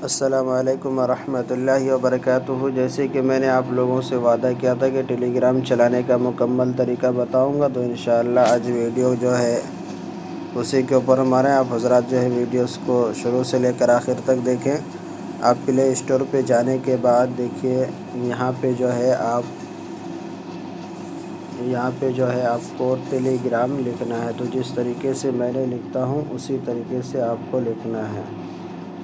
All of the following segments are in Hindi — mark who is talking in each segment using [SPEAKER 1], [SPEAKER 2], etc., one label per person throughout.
[SPEAKER 1] अस्सलामु अलैकुम वरहमतुल्लाहि वबरकातुहू। जैसे कि मैंने आप लोगों से वादा किया था कि टेलीग्राम चलाने का मुकम्मल तरीका बताऊंगा, तो इंशाअल्लाह आज वीडियो जो है उसी के ऊपर हमारे आप हज़रात जो है वीडियोस को शुरू से लेकर आखिर तक देखें। आप प्ले स्टोर पे जाने के बाद देखिए यहाँ पे जो है आपको टेलीग्राम लिखना है। तो जिस तरीके से मैंने लिखता हूँ उसी तरीके से आपको लिखना है।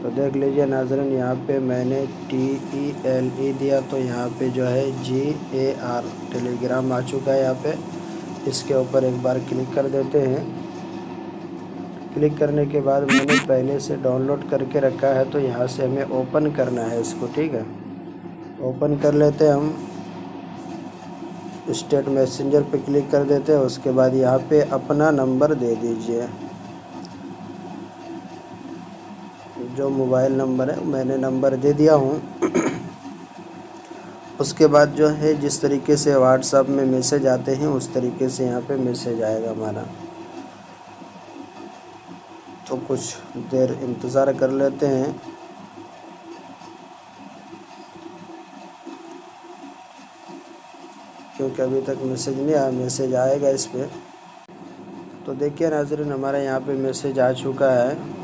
[SPEAKER 1] तो देख लीजिए नाज़रीन, यहाँ पे मैंने TELE दिया, तो यहाँ पे जो है GAR टेलीग्राम आ चुका है। यहाँ पे इसके ऊपर एक बार क्लिक कर देते हैं। क्लिक करने के बाद मैंने पहले से डाउनलोड करके रखा है, तो यहाँ से हमें ओपन करना है इसको। ठीक है, ओपन कर लेते हैं हम। स्टेट मैसेंजर पे क्लिक कर देते हैं। उसके बाद यहाँ पे अपना नंबर दे दीजिए, जो मोबाइल नंबर है मैंने नंबर दे दिया हूँ। उसके बाद जो है जिस तरीके से व्हाट्सएप में मैसेज आते हैं उस तरीके से यहाँ पे मैसेज आएगा हमारा। तो कुछ देर इंतज़ार कर लेते हैं। क्योंकि अभी तक मैसेज नहीं आया, मैसेज आएगा इस पर। तो देखिए नाज़रीन, हमारे यहाँ पे मैसेज आ चुका है।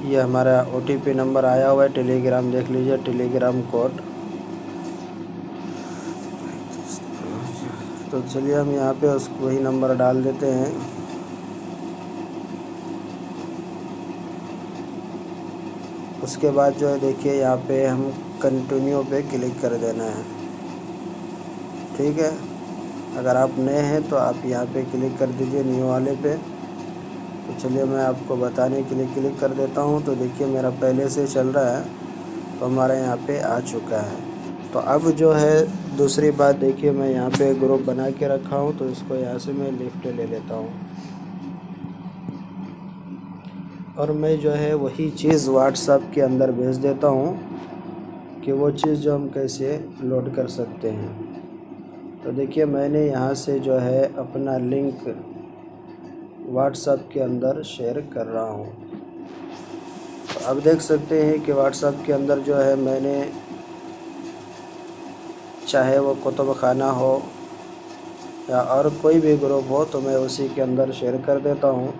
[SPEAKER 1] ये हमारा OTP नंबर आया हुआ है टेलीग्राम, देख लीजिए टेलीग्राम कोड। तो चलिए हम यहाँ पे उसको वही नंबर डाल देते हैं। उसके बाद जो है देखिए यहाँ पे हम कंटिन्यू पे क्लिक कर देना है। ठीक है, अगर आप नए हैं तो आप यहाँ पे क्लिक कर दीजिए न्यू वाले पे। तो चलिए मैं आपको बताने के लिए क्लिक कर देता हूँ। तो देखिए मेरा पहले से चल रहा है, तो हमारा यहाँ पे आ चुका है। तो अब जो है दूसरी बात देखिए, मैं यहाँ पे ग्रुप बना के रखा हूँ, तो इसको यहाँ से मैं लिफ्ट ले लेता हूँ और मैं जो है वही चीज़ व्हाट्सएप के अंदर भेज देता हूँ कि वो चीज़ जो हम कैसे लोड कर सकते हैं। तो देखिए मैंने यहाँ से जो है अपना लिंक व्हाट्सएप के अंदर शेयर कर रहा हूँ। तो अब देख सकते हैं कि व्हाट्सएप के अंदर जो है मैंने, चाहे वो कुतुब खाना हो या और कोई भी ग्रुप हो, तो मैं उसी के अंदर शेयर कर देता हूँ।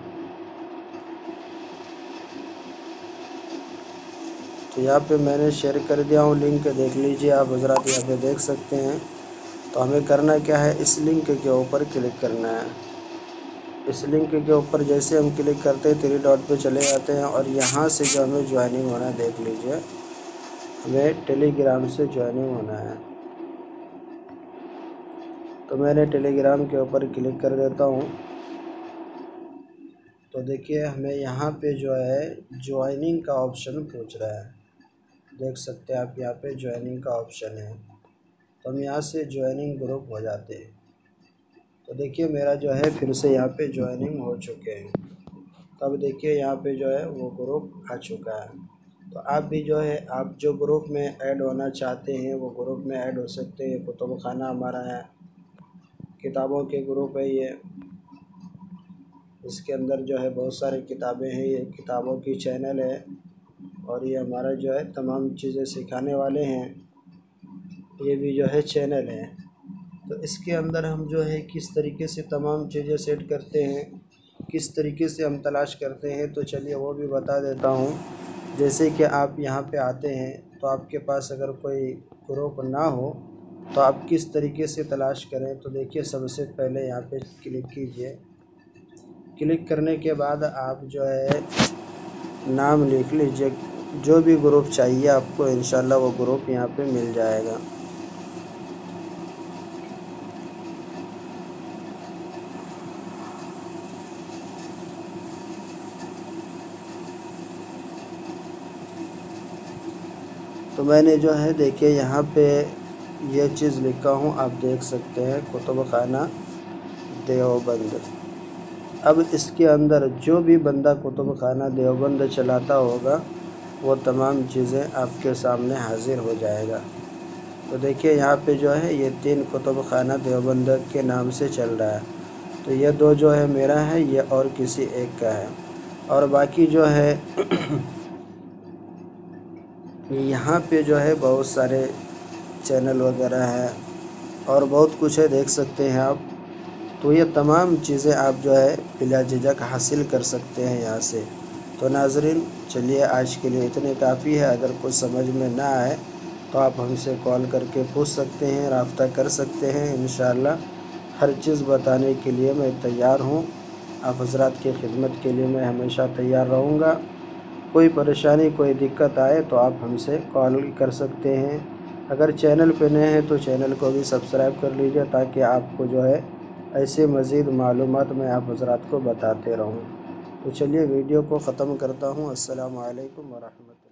[SPEAKER 1] तो यहाँ पे मैंने शेयर कर दिया हूँ लिंक, देख लीजिए आप हज़रात यहाँ पे देख सकते हैं। तो हमें करना क्या है, इस लिंक के ऊपर क्लिक करना है। इस लिंक के ऊपर जैसे हम क्लिक करते हैं 3 डॉट पे चले जाते हैं और यहाँ से जो हमें ज्वाइनिंग होना है, देख लीजिए हमें टेलीग्राम से ज्वाइनिंग होना है। तो मैंने टेलीग्राम के ऊपर क्लिक कर देता हूँ। तो देखिए हमें यहाँ पे जो है ज्वाइनिंग का ऑप्शन पूछ रहा है, देख सकते हैं आप यहाँ पे ज्वाइनिंग का ऑप्शन है। तो हम यहाँ से ज्वाइनिंग ग्रुप हो जाते हैं। तो देखिए मेरा जो है फिर से यहाँ पे ज्वाइनिंग हो चुके हैं। तब देखिए यहाँ पे जो है वो ग्रुप आ चुका है। तो आप भी जो है, आप जो ग्रुप में ऐड होना चाहते हैं वो ग्रुप में ऐड हो सकते हैं। कुतुब खाना हमारा है, किताबों के ग्रुप है ये। इसके अंदर जो है बहुत सारी किताबें हैं, ये किताबों की चैनल है और ये हमारा जो है तमाम चीज़ें सिखाने वाले हैं, ये भी जो है चैनल है। तो इसके अंदर हम जो है किस तरीके से तमाम चीज़ें सेट करते हैं, किस तरीके से हम तलाश करते हैं, तो चलिए वो भी बता देता हूँ। जैसे कि आप यहाँ पे आते हैं तो आपके पास अगर कोई ग्रुप ना हो तो आप किस तरीके से तलाश करें। तो देखिए सबसे पहले यहाँ पे क्लिक कीजिए। क्लिक करने के बाद आप जो है नाम लिख लीजिए, जो भी ग्रुप चाहिए आपको, इंशाल्लाह वो ग्रुप यहाँ पे मिल जाएगा। तो मैंने जो है देखिए यहाँ पे ये चीज़ लिखा हूँ, आप देख सकते हैं कुतुब खाना देवबंद। अब इसके अंदर जो भी बंदा कुतुब खाना देवबंद चलाता होगा वो तमाम चीज़ें आपके सामने हाजिर हो जाएगा। तो देखिए यहाँ पे जो है ये 3 कुतुब खाना देवबंद के नाम से चल रहा है। तो ये 2 जो है मेरा है, ये और किसी एक का है, और बाकी जो है यहाँ पे जो है बहुत सारे चैनल वगैरह हैं और बहुत कुछ है, देख सकते हैं आप। तो ये तमाम चीज़ें आप जो है बिला झिझक हासिल कर सकते हैं यहाँ से। तो नाज़रीन, चलिए आज के लिए इतने काफ़ी है। अगर कुछ समझ में ना आए तो आप हमसे कॉल करके पूछ सकते हैं, राब्ता कर सकते हैं। इंशाअल्लाह हर चीज़ बताने के लिए मैं तैयार हूँ। आप हज़रात की खिदमत के लिए मैं हमेशा तैयार रहूँगा। कोई परेशानी, कोई दिक्कत आए तो आप हमसे कॉल कर सकते हैं। अगर चैनल पे नए हैं तो चैनल को भी सब्सक्राइब कर लीजिए, ताकि आपको जो है ऐसे मज़ीद मालूमात मैं आप हज़रात को बताते रहूँ। तो चलिए वीडियो को ख़त्म करता हूँ। अस्सलामु अलैकुम व रहमतुल्लाह।